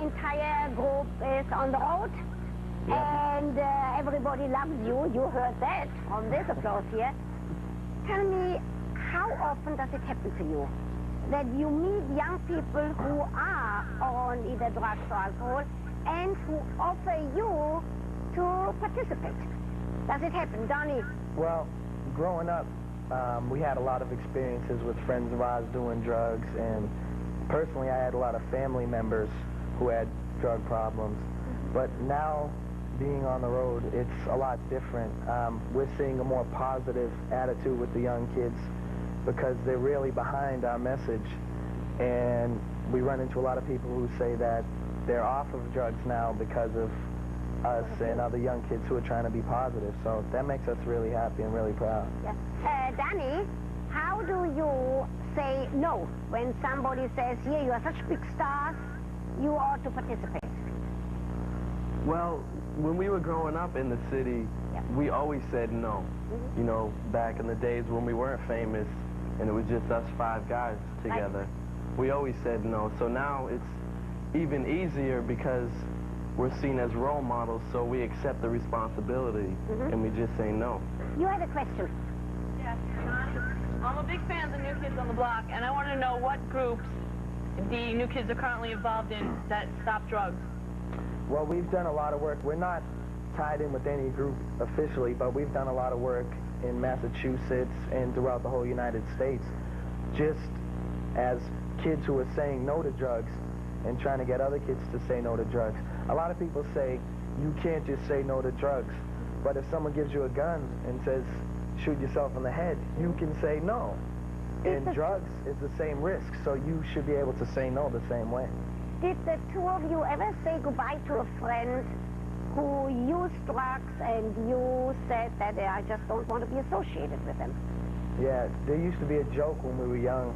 entire group is on the road, and everybody loves you. You heard that from this applause here. Tell me, how often does it happen to you that you meet young people who are on either drugs or alcohol and who offer you to participate? Does it happen, Donnie? Well, growing up, we had a lot of experiences with friends of ours doing drugs, and personally I had a lot of family members who had drug problems. But now, being on the road, it's a lot different. We're seeing a more positive attitude with the young kids because they're really behind our message. And we run into a lot of people who say that they're off of drugs now because of us and other young kids who are trying to be positive. So that makes us really happy and really proud. Yes. Danny, how do you say no when somebody says, here, you are such big stars, you ought to participate? Well, when we were growing up in the city, we always said no. You know, back in the days when we weren't famous and it was just us 5 guys together, we always said no. So now it's even easier because we're seen as role models, so we accept the responsibility and we just say no. You had a question. Yes, I'm a big fan of the New Kids on the Block, and I want to know what groups the New Kids are currently involved in that stop drugs. Well, we've done a lot of work. We're not tied in with any group officially, but we've done a lot of work in Massachusetts and throughout the whole United States, just as kids who are saying no to drugs and trying to get other kids to say no to drugs. A lot of people say you can't just say no to drugs, but if someone gives you a gun and says shoot yourself in the head, you can say no. And drugs is the same risk, so you should be able to say no the same way. Did the two of you ever say goodbye to a friend who used drugs and you said that I just don't want to be associated with them? Yeah, there used to be a joke when we were young.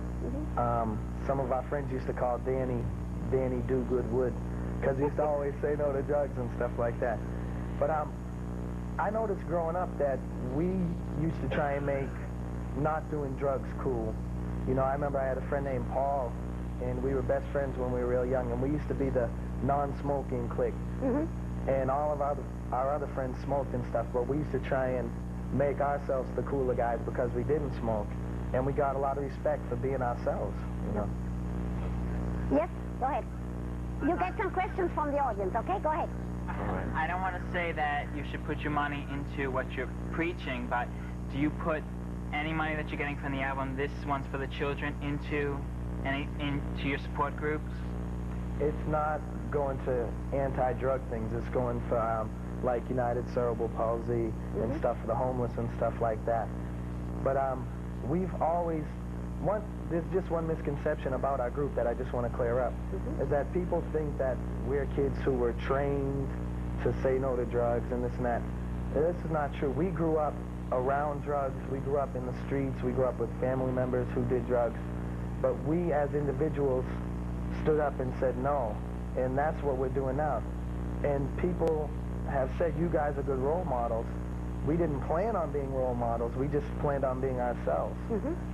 Some of our friends used to call Danny Do Good Wood, because he used to always say no to drugs and stuff like that. But I noticed growing up that we used to try and make not doing drugs cool. You know, I remember I had a friend named Paul, and we were best friends when we were real young, and we used to be the non-smoking clique. And all of our other friends smoked and stuff, but we used to try and make ourselves the cooler guys because we didn't smoke, and we got a lot of respect for being ourselves, you know. Yes, go ahead. You get some questions from the audience, okay? Go ahead. I don't want to say that you should put your money into what you're preaching, but do you put any money that you're getting from the album, this one's for the children, into your support groups? It's not going to anti-drug things. It's going for like United Cerebral Palsy and stuff for the homeless and stuff like that. But we've always, there's just one misconception about our group that I just want to clear up, is that people think that we're kids who were trained to say no to drugs and this and that. This is not true. We grew up around drugs. We grew up in the streets. We grew up with family members who did drugs. But we as individuals stood up and said no. And that's what we're doing now. And people have said, you guys are good role models. We didn't plan on being role models. We just planned on being ourselves.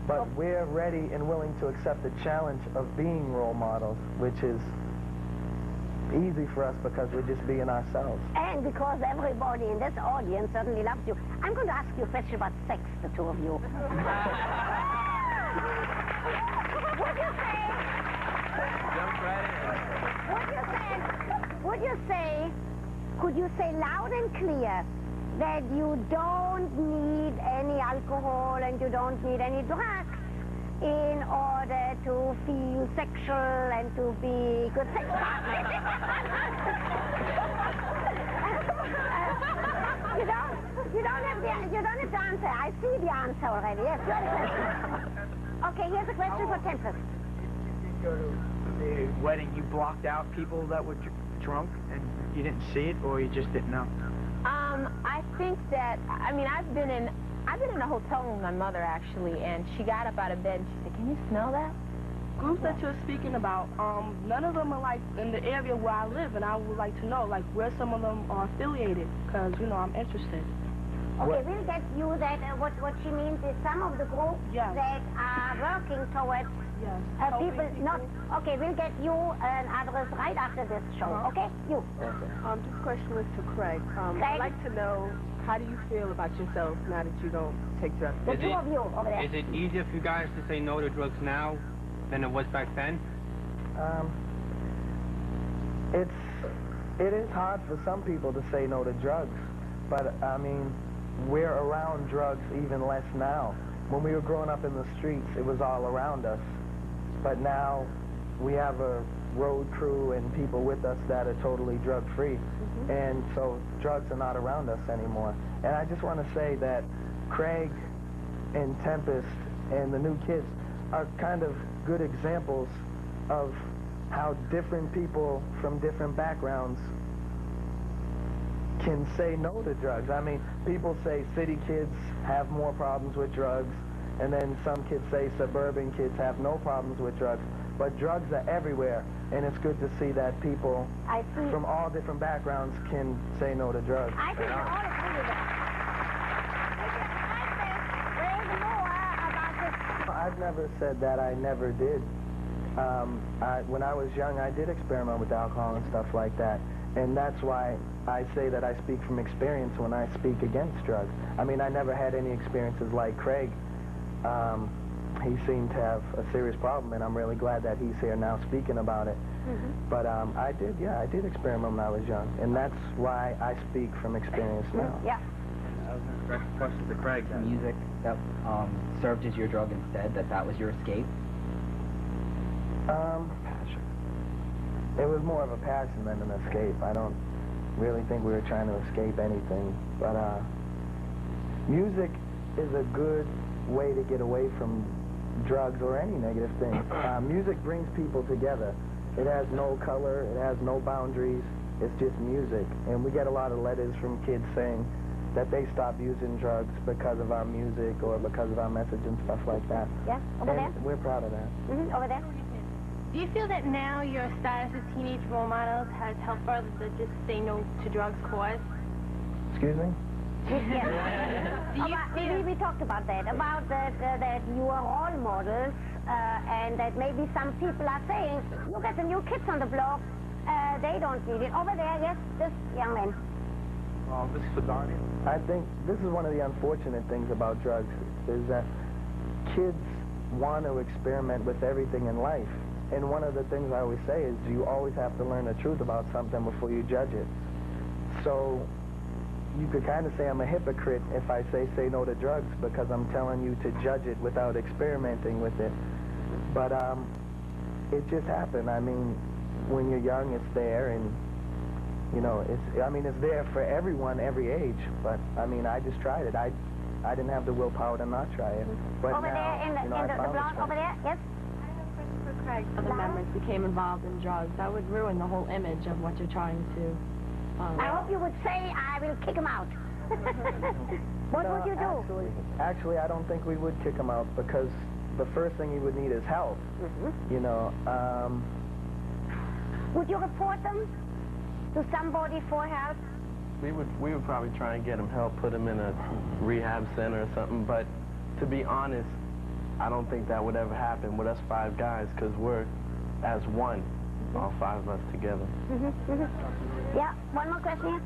But we're ready and willing to accept the challenge of being role models, which is easy for us because we're just being ourselves. And because everybody in this audience certainly loves you. I'm going to ask you a question about sex, the two of you. Could you say loud and clear that you don't need any alcohol and you don't need any drugs in order to feel sexual and to be good sex partners? You don't have the answer. I see the answer already. Yes, you have a question. Okay, here's a question for Tempest. Go to the wedding, you blocked out people that were drunk and you didn't see it, or you just didn't know? I think that, I mean, I've been in a hotel room with my mother, actually, and she got up out of bed and she said, can you smell that? Groups that you're speaking about, none of them are, like, in the area where I live, and I would like to know, like, where some of them are affiliated, because, you know, I'm interested. Okay, we'll get you that, what she means is some of the groups that are working towards Yes. People not... Okay, we'll get you an address right after this show, okay? You. Okay. This question was to Craig. Craig? I'd like to know, how do you feel about yourself now that you don't take drugs? The two of you over there. Is it easier for you guys to say no to drugs now than it was back then? It is hard for some people to say no to drugs, but I mean, we're around drugs even less now. When we were growing up in the streets, it was all around us, but now we have a road crew and people with us that are totally drug-free, and so drugs are not around us anymore. And I just want to say that Craig and Tempest and the new kids are kind of good examples of how different people from different backgrounds can say no to drugs. I mean, people say city kids have more problems with drugs, and then some kids say suburban kids have no problems with drugs. But drugs are everywhere, and it's good to see that people from all different backgrounds can say no to drugs. I think we all agree with that. Raise more about this. I've never said that I never did. When I was young, I did experiment with alcohol and stuff like that, and that's why I say that I speak from experience when I speak against drugs. I mean, I never had any experiences like Craig. He seemed to have a serious problem, and I'm really glad that he's here now speaking about it. But I did experiment when I was young, and that's why I speak from experience now. Yeah. I was going to direct a question to Craig. The music that served as your drug instead, that was your escape? Passion. It was more of a passion than an escape. I don't really think we were trying to escape anything, but music is a good way to get away from drugs or any negative thing. Music brings people together. It has no color, it has no boundaries, it's just music. And we get a lot of letters from kids saying that they stopped using drugs because of our music or because of our message and stuff like that. Yeah, over there? We're proud of that. Over there? Do you feel that now your status as teenage role models has helped others to just say no to drugs cause? Excuse me? We talked about that, that you are role models, and that maybe some people are saying, look at the new kids on the block, they don't need it. Over there, yes, this young man. This is for Donnie. I think this is one of the unfortunate things about drugs, is that kids want to experiment with everything in life. And one of the things I always say is you always have to learn the truth about something before you judge it. So you could kind of say I'm a hypocrite if I say no to drugs, because I'm telling you to judge it without experimenting with it. But it just happened. I mean, when you're young, it's there, and you know, it's there for everyone, every age. But I mean, I just tried it. I didn't have the willpower to not try it. But over now, there in the block, over there, yes. Craig, other members became involved in drugs. That would ruin the whole image of what you're trying to... I hope you would say, I will kick him out. What would you do? Actually, I don't think we would kick him out, because the first thing he would need is help. You know, would you report them to somebody for help? We would probably try and get him help, put him in a rehab center or something, but to be honest, I don't think that would ever happen with us 5 guys, because we're as one, all 5 of us together. Yeah, one more question here.